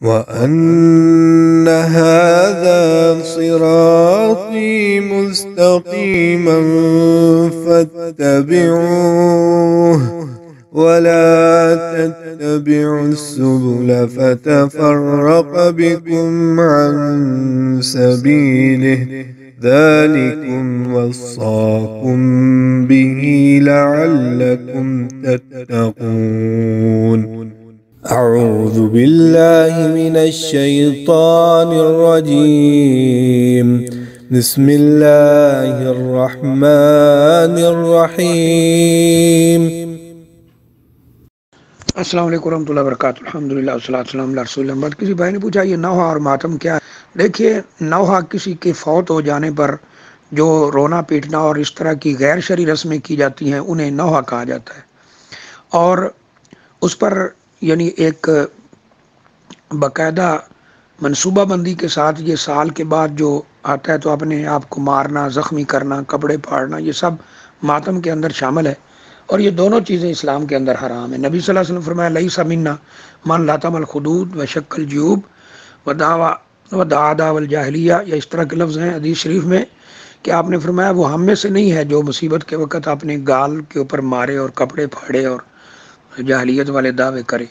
وَأَنَّ هَذَا صِرَاطِي مُسْتَقِيمًا فَاتَّبِعُوهُ وَلَا تَتَّبِعُوا السُّبُلَ فَتَفَرَّقَ بِكُمْ عَنْ سَبِيلِهِ ذَلِكُمْ وَصَّاكُمْ بِهِ لَعَلَّكُمْ تَتَّقُونَ أعوذ بالله من الشيطان الرجيم بسم الله الرحمن الرحيم السلام علیکم ورحمۃ اللہ وبرکاتہ۔ الحمدللہ والصلاۃ والسلام علی رسول اللہ۔ کسی بھائی نے پوچھا یہ نوحہ اور ماتم کیا ہے؟ دیکھیے، نوحہ کسی کے فوت ہو جانے پر جو رونا پیٹنا اور اس طرح کی غیر شرعی رسمیں کی جاتی ہیں انہیں نوحہ کہا جاتا ہے، اور اس پر یعنی ایک باقاعدہ منصوبہ بندی کے ساتھ یہ سال کے بعد جو آتا ہے تو اپنے آپ کو مارنا، زخمی کرنا، کپڑے پھاڑنا، یہ سب ماتم کے اندر شامل ہے، اور یہ دونوں چیزیں اسلام کے اندر حرام ہیں۔ نبی صلی اللہ علیہ وسلم فرمایا لیس منا من لطم الخدود و شق الجیوب و دعا دعوی الجاہلیہ، یا اس طرح کے لفظ ہیں حدیث شریف میں کہ آپ نے فرمایا وہ ہم میں سے نہیں ہے جو مصیبت کے وقت اپنے گال کے اوپر مارے اور کپڑے پھاڑے اور جاہلیت والے دعوے کرے۔